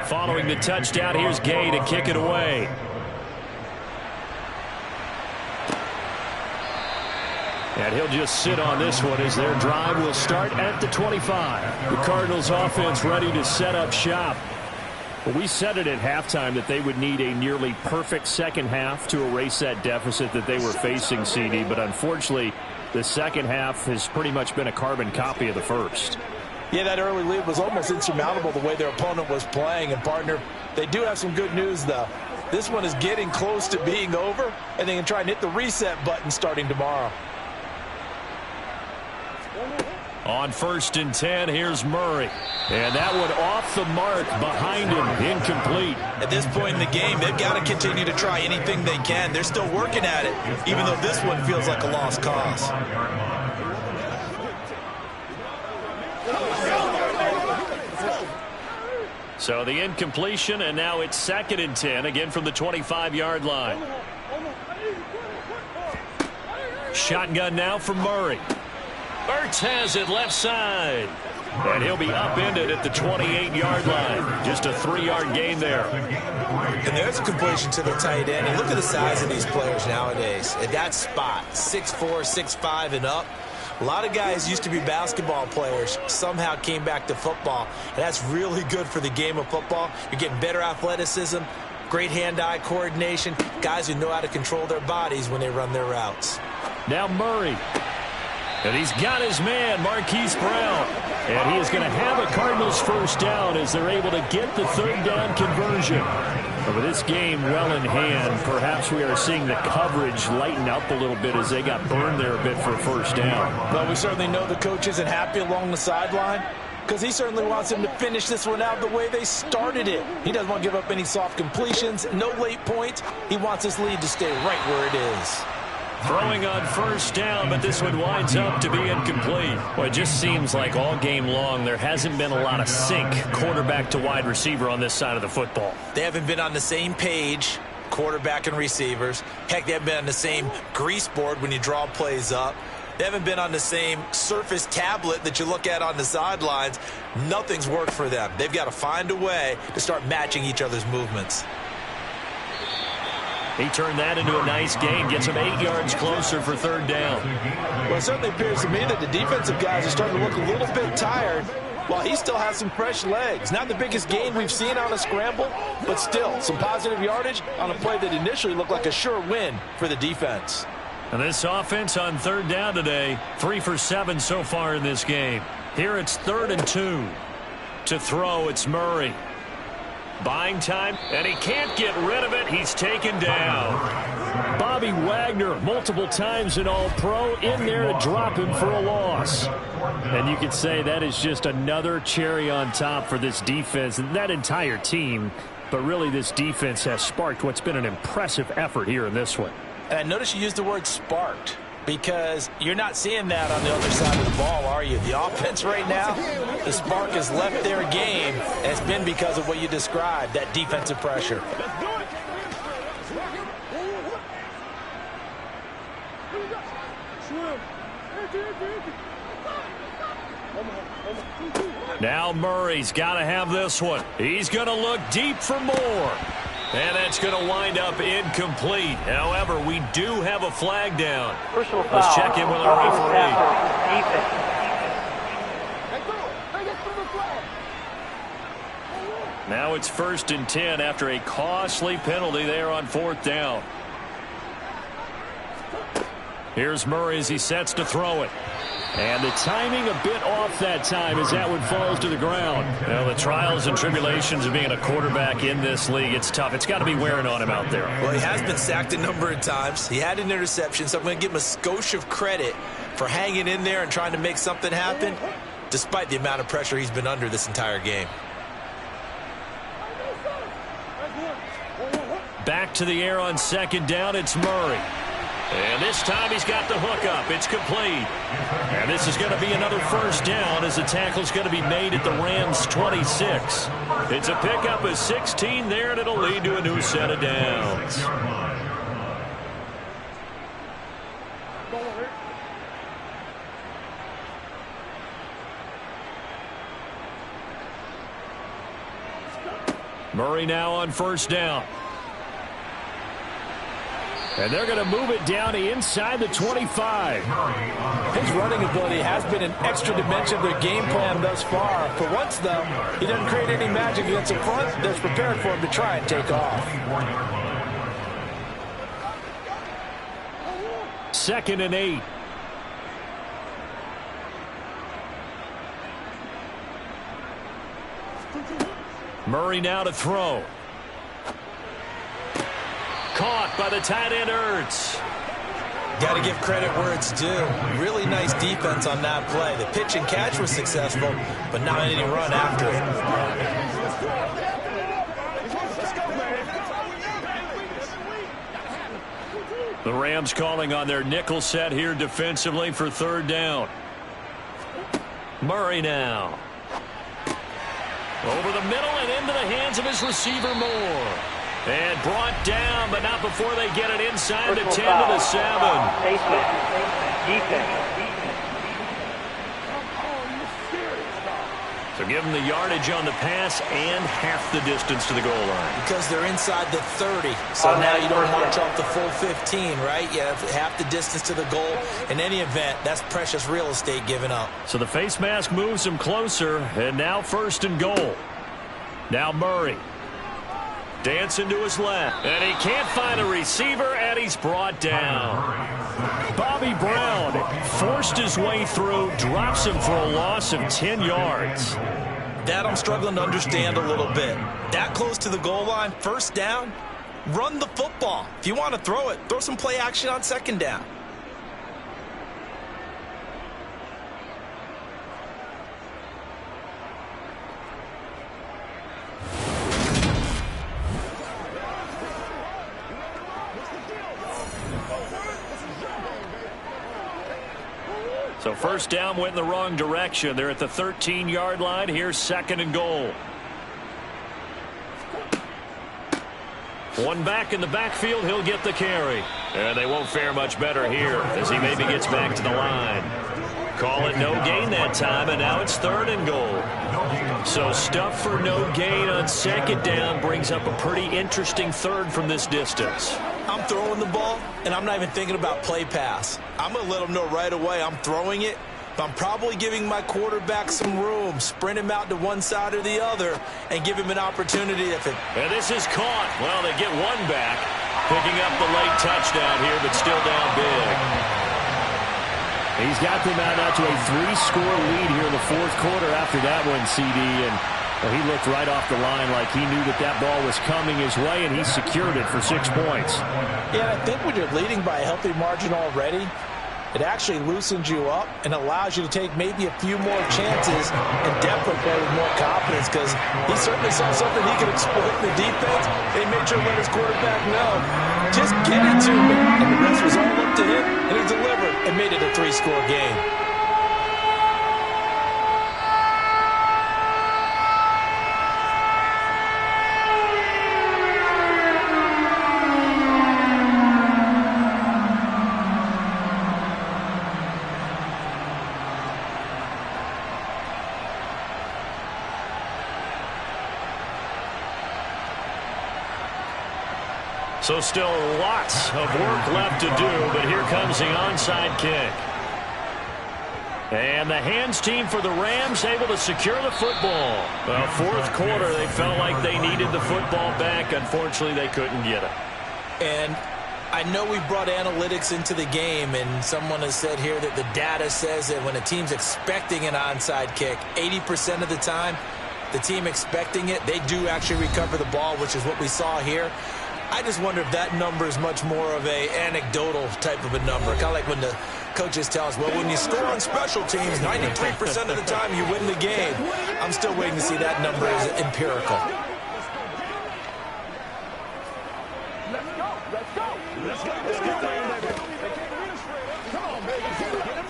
Following the touchdown, here's Gay to kick it away. And he'll just sit on this one as their drive will start at the 25. The Cardinals offense ready to set up shop. Well, we said it at halftime that they would need a nearly perfect second half to erase that deficit that they were facing, CD. But unfortunately, the second half has pretty much been a carbon copy of the first. Yeah, that early lead was almost insurmountable the way their opponent was playing. And, partner, they do have some good news, though. This one is getting close to being over, and they can try and hit the reset button starting tomorrow. On 1st and 10, here's Murray. And that one off the mark behind him, incomplete. At this point in the game, they've got to continue to try anything they can. They're still working at it, even though this one feels like a lost cause. So the incompletion, and now it's 2nd and 10, again from the 25-yard line. Shotgun now from Murray. Ertz has it left side. And he'll be upended at the 28-yard line. Just a 3-yard gain there. And there's a completion to the tight end. And look at the size of these players nowadays. At that spot, 6'4", 6'5", and up. A lot of guys used to be basketball players, somehow came back to football. And that's really good for the game of football. You're getting better athleticism, great hand-eye coordination, guys who know how to control their bodies when they run their routes. Now Murray. And he's got his man, Marquise Brown. And he is going to have a Cardinals first down as they're able to get the 3rd down conversion. But with this game well in hand, perhaps we are seeing the coverage lighten up a little bit as they got burned there a bit for a first down. Well, we certainly know the coach isn't happy along the sideline because he certainly wants him to finish this one out the way they started it. He doesn't want to give up any soft completions, no late points. He wants his lead to stay right where it is. Throwing on first down, but this one winds up to be incomplete. Well, it just seems like all game long there hasn't been a lot of sync quarterback to wide receiver on this side of the football. They haven't been on the same page, quarterback and receivers. Heck, they haven't been on the same grease board when you draw plays up. They haven't been on the same surface tablet that you look at on the sidelines. Nothing's worked for them. They've got to find a way to start matching each other's movements. He turned that into a nice gain, gets him 8 yards closer for 3rd down. Well, it certainly appears to me that the defensive guys are starting to look a little bit tired while he still has some fresh legs. Not the biggest gain we've seen on a scramble, but still some positive yardage on a play that initially looked like a sure win for the defense. And this offense on 3rd down today, 3 for 7 so far in this game. Here it's 3rd and 2. To throw, it's Murray. Buying time, and he can't get rid of it. He's taken down. Bobby Wagner, multiple times an All-Pro, in there to drop him for a loss. And you could say that is just another cherry on top for this defense and that entire team. But really, this defense has sparked what's been an impressive effort here in this one. And I notice you used the word sparked, because you're not seeing that on the other side of the ball, are you? The offense right now, the spark has left their game, and it's been because of what you described, that defensive pressure. Now Murray's got to have this one. He's going to look deep for more. And that's going to wind up incomplete. However, we do have a flag down. Let's check in with our referee. Now it's 1st and 10 after a costly penalty there on 4th down. Here's Murray as he sets to throw it. And the timing a bit off that time as that one falls to the ground. Well, the trials and tribulations of being a quarterback in this league, it's tough. It's got to be wearing on him out there. Well, he has been sacked a number of times. He had an interception, so I'm going to give him a skosh of credit for hanging in there and trying to make something happen, despite the amount of pressure he's been under this entire game. Back to the air on 2nd down, it's Murray. And this time he's got the hook up. It's complete. And this is going to be another 1st down as the tackle's going to be made at the Rams' 26. It's a pickup of 16 there, and it'll lead to a new set of downs. Murray now on 1st down. And they're going to move it down to inside the 25. His running ability has been an extra dimension of their game plan thus far. For once, though, he doesn't create any magic against the front that's prepared for him to try and take off. 2nd and 8. Murray now to throw. Caught by the tight end, Ertz. Got to give credit where it's due. Really nice defense on that play. The pitch and catch was successful, but not any run after it. The Rams calling on their nickel set here defensively for 3rd down. Murray now. Over the middle and into the hands of his receiver Moore. And brought down, but not before they get it inside the 10 to the 7. So give them the yardage on the pass and half the distance to the goal line. Because they're inside the 30. So now you don't march off the full 15, right? You have half the distance to the goal. In any event, that's precious real estate given up. So the face mask moves him closer, and now 1st and goal. Now Murray. Dancing to his left, and he can't find a receiver, and he's brought down. Bobby Brown forced his way through, drops him for a loss of 10 yards. That I'm struggling to understand a little bit. That close to the goal line, 1st down, run the football. If you want to throw it, throw some play action on 2nd down. So 1st down went in the wrong direction. They're at the 13-yard line. Here's 2nd and goal. One back in the backfield. He'll get the carry. And they won't fare much better here as he maybe gets back to the line. Call it no gain that time, and now it's 3rd and goal. So stuff for no gain on 2nd down brings up a pretty interesting 3rd from this distance. I'm throwing the ball, and I'm not even thinking about play pass. I'm going to let them know right away I'm throwing it, but I'm probably giving my quarterback some room, sprint him out to one side or the other, and give him an opportunity if it... And this is caught. Well, they get one back, picking up the late touchdown here, but still down big. He's got them out to a 3-score lead here in the 4th quarter after that one, CD, and well, he looked right off the line like he knew that ball was coming his way, and he secured it for 6 points. Yeah, I think when you're leading by a healthy margin already, it actually loosens you up and allows you to take maybe a few more chances and definitely play with more confidence, because he certainly saw something he could exploit in the defense, and he made sure to let his quarterback know, just get it to me. And the rest was all up to him, and he delivered and made it a 3-score game. So still lots of work left to do, but here comes the onside kick. And the hands team for the Rams able to secure the football. Well, fourth quarter, they felt like they needed the football back. Unfortunately, they couldn't get it. And I know we brought analytics into the game, and someone has said here that the data says that when a team's expecting an onside kick, 80% of the time, the team expecting it, they do actually recover the ball, which is what we saw here. I just wonder if that number is much more of a anecdotal type of a number. Kind of like when the coaches tell us, well, when you score on special teams, 93% of the time you win the game. I'm still waiting to see that number as empirical. Let's go. Let's go. Let's go. Let's get down, baby. Come on, baby. Get him.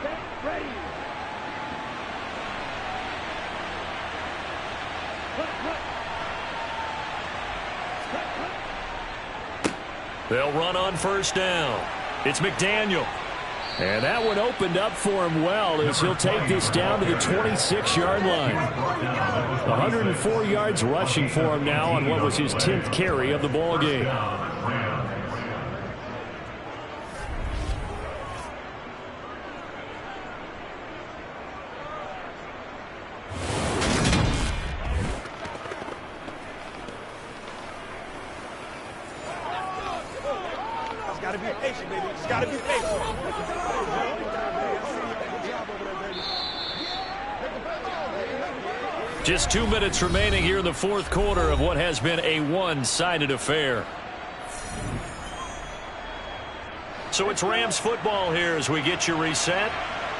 Get ready. They'll run on first down. It's McDaniel. And that one opened up for him well as he'll take this down to the 26-yard line. 104 yards rushing for him now on what was his 10th carry of the ball game. Gotta be patient, baby. Just gotta be patient. Just 2 minutes remaining here in the fourth quarter of what has been a one-sided affair. So it's Rams football here as we get you reset.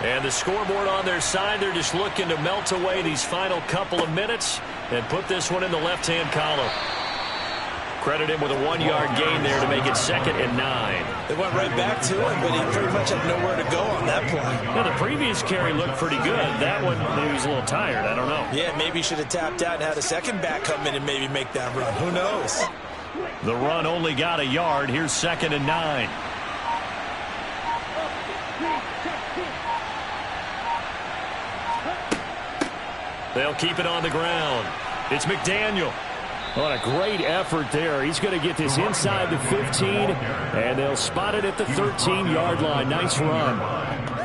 And the scoreboard on their side, they're just looking to melt away these final couple of minutes and put this one in the left-hand column. Credit him with a 1-yard gain there to make it 2nd and 9. They went right back to him, but he pretty much had nowhere to go on that play. Now, the previous carry looked pretty good. That one, maybe he was a little tired. I don't know. Yeah, maybe he should have tapped out and had a second back come in and maybe make that run. Who knows? The run only got a yard. Here's 2nd and 9. They'll keep it on the ground. It's McDaniel. What a great effort there. He's going to get this inside the 15, and they'll spot it at the 13-yard line. Nice run.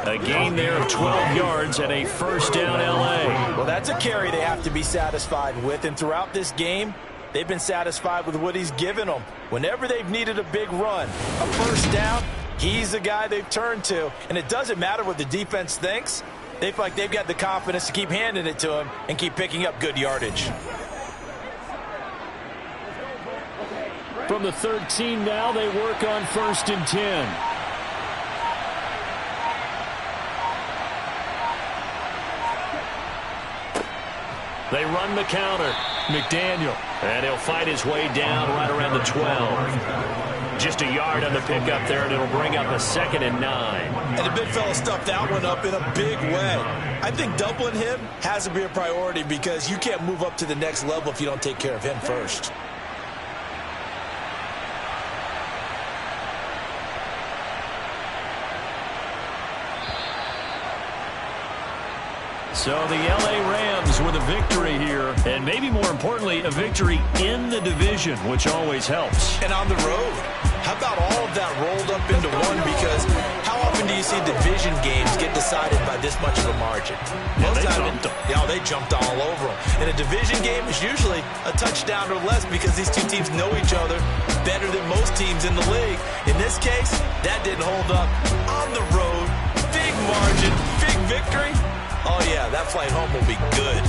A gain there of 12 yards and a first down L.A. Well, that's a carry they have to be satisfied with, and throughout this game, they've been satisfied with what he's given them. Whenever they've needed a big run, a first down, he's the guy they've turned to, and it doesn't matter what the defense thinks. They feel like they've got the confidence to keep handing it to him and keep picking up good yardage. From the 13 now, they work on 1st and 10. They run the counter. McDaniel. And he'll fight his way down right around the 12. Just a yard on the pickup there, and it'll bring up a 2nd and 9. And the big fella stuffed that one up in a big way. I think doubling him has to be a priority because you can't move up to the next level if you don't take care of him first. So the L.A. Rams with a victory here, and maybe more importantly, a victory in the division, which always helps. And on the road. How about all of that rolled up into one? Because how often do you see division games get decided by this much of a margin? Most times, they jumped all over them. In a division game, it's usually a touchdown or less because these two teams know each other better than most teams in the league. In this case, that didn't hold up. On the road, big margin, big victory. Oh, yeah, that flight home will be good.